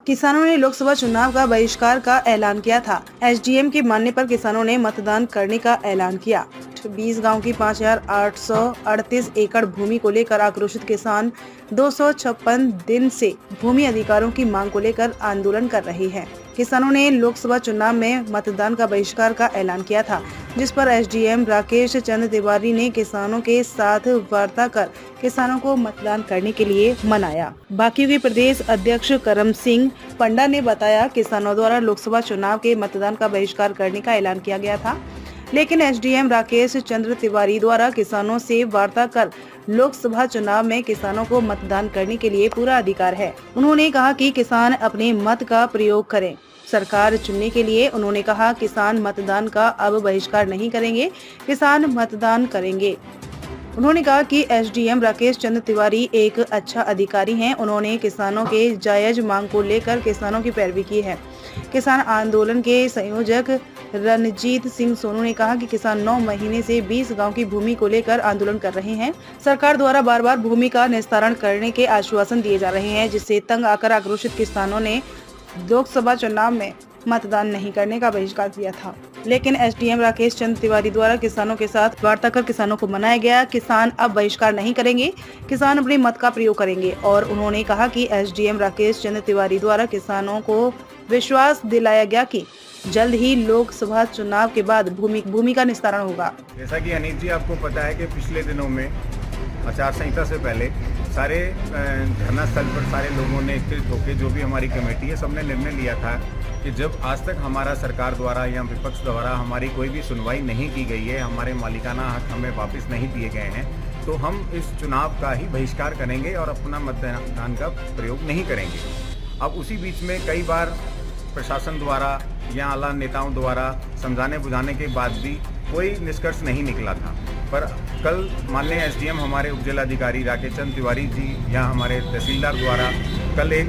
किसानों ने लोकसभा चुनाव का बहिष्कार का ऐलान किया था। एसडीएम के मानने पर किसानों ने मतदान करने का ऐलान किया। 20 गांव की 5,838 एकड़ भूमि को लेकर आक्रोशित किसान 256 दिन से भूमि अधिकारों की मांग को लेकर आंदोलन कर रहे हैं। किसानों ने लोकसभा चुनाव में मतदान का बहिष्कार का ऐलान किया था, जिस पर एसडीएम राकेश चंद्र तिवारी ने किसानों के साथ वार्ता कर किसानों को मतदान करने के लिए मनाया। बाकी के प्रदेश अध्यक्ष करम सिंह पंडा ने बताया, किसानों द्वारा लोकसभा चुनाव के मतदान का बहिष्कार करने का ऐलान किया गया था, लेकिन एसडीएम राकेश चंद्र तिवारी द्वारा किसानों से वार्ता कर लोकसभा चुनाव में किसानों को मतदान करने के लिए पूरा अधिकार है। उन्होंने कहा कि किसान अपने मत का प्रयोग करें। सरकार चुनने के लिए उन्होंने कहा, किसान मतदान का अब बहिष्कार नहीं करेंगे, किसान मतदान करेंगे। उन्होंने कहा कि एसडीएम राकेश चंद्र तिवारी एक अच्छा अधिकारी हैं। उन्होंने किसानों के जायज मांग को लेकर किसानों की पैरवी की है। किसान आंदोलन के संयोजक रणजीत सिंह सोनू ने कहा कि किसान 9 महीने से 20 गांव की भूमि को लेकर आंदोलन कर रहे हैं। सरकार द्वारा बार बार भूमि का निस्तारण करने के आश्वासन दिए जा रहे हैं, जिससे तंग आकर आक्रोशित किसानों ने लोकसभा चुनाव में मतदान नहीं करने का बहिष्कार किया था, लेकिन एसडीएम राकेश चंद्र तिवारी द्वारा किसानों के साथ वार्ता कर किसानों को मनाया गया। किसान अब बहिष्कार नहीं करेंगे, किसान अपने मत का प्रयोग करेंगे। और उन्होंने कहा कि एसडीएम राकेश चंद्र तिवारी द्वारा किसानों को विश्वास दिलाया गया कि जल्द ही लोकसभा चुनाव के बाद भूमि का निस्तारण होगा। जैसा कि अनिल जी आपको पता है कि पिछले दिनों में आचार संहिता से पहले सारे धरना स्थल पर सारे लोगों ने एकत्रित होकर, जो भी हमारी कमेटी है, सबने निर्णय लिया था कि जब आज तक हमारा सरकार द्वारा या विपक्ष द्वारा हमारी कोई भी सुनवाई नहीं की गई है, हमारे मालिकाना हक हमें वापस नहीं दिए गए हैं, तो हम इस चुनाव का ही बहिष्कार करेंगे और अपना मतदान का प्रयोग नहीं करेंगे। अब उसी बीच में कई बार प्रशासन द्वारा या आला नेताओं द्वारा समझाने बुझाने के बाद भी कोई निष्कर्ष नहीं निकला था, पर कल माननीय एसडीएम हमारे उपजिलाधिकारी राकेश चंद्र तिवारी जी या हमारे तहसीलदार द्वारा कल एक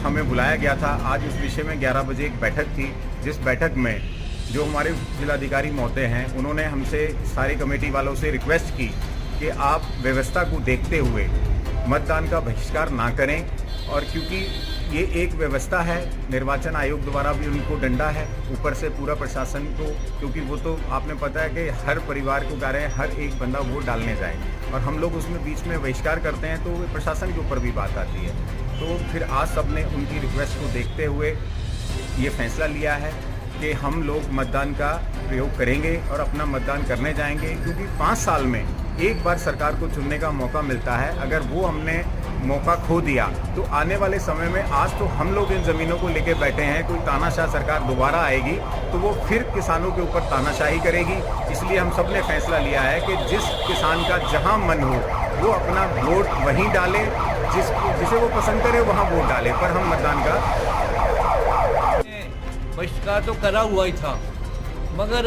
हमें बुलाया गया था। आज इस विषय में 11 बजे एक बैठक थी, जिस बैठक में जो हमारे जिलाधिकारी महोदय हैं, उन्होंने हमसे सारी कमेटी वालों से रिक्वेस्ट की कि आप व्यवस्था को देखते हुए मतदान का बहिष्कार ना करें, और क्योंकि ये एक व्यवस्था है, निर्वाचन आयोग द्वारा भी उनको डंडा है, ऊपर से पूरा प्रशासन को, क्योंकि वो तो आपने पता है कि हर परिवार को कह रहे हैं हर एक बंदा वोट डालने जाए, और हम लोग उसमें बीच में बहिष्कार करते हैं तो प्रशासन के ऊपर भी बात आती है। तो फिर आज सबने उनकी रिक्वेस्ट को देखते हुए ये फैसला लिया है कि हम लोग मतदान का प्रयोग करेंगे और अपना मतदान करने जाएंगे, क्योंकि 5 साल में एक बार सरकार को चुनने का मौका मिलता है। अगर वो हमने मौका खो दिया तो आने वाले समय में, आज तो हम लोग इन ज़मीनों को लेके बैठे हैं, कोई तानाशाह सरकार दोबारा आएगी तो वो फिर किसानों के ऊपर तानाशाही करेगी। इसलिए हम सब ने फैसला लिया है कि जिस किसान का जहां मन हो वो अपना वोट वहीं डाले, जिसे वो पसंद करे वहां वोट डाले, पर हम मतदान का बहिष्कार तो करा हुआ ही था, मगर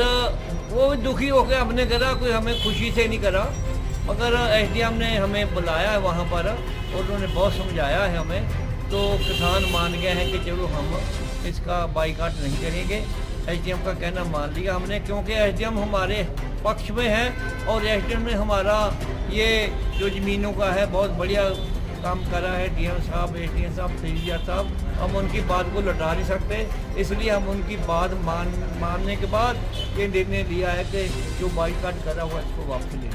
वो दुखी होकर हमने करा, कोई हमें खुशी से नहीं करा। मगर एसडीएम ने हमें बुलाया है वहाँ पर और उन्होंने बहुत समझाया है हमें, तो किसान मान गए हैं कि चलो हम इसका बाइकाट नहीं करेंगे। एसडीएम का कहना मान लिया हमने, क्योंकि एसडीएम हमारे पक्ष में है और एसडीएम ने हमारा ये जो ज़मीनों का है बहुत बढ़िया काम करा है। डीएम साहब, एसडीएम साहब, तहसीलदार साहब, हम उनकी बात को लौटा नहीं सकते, इसलिए हम उनकी बात मानने के बाद ये निर्णय लिया है कि जो बाइकाट करा हुआ इसको वापस ले।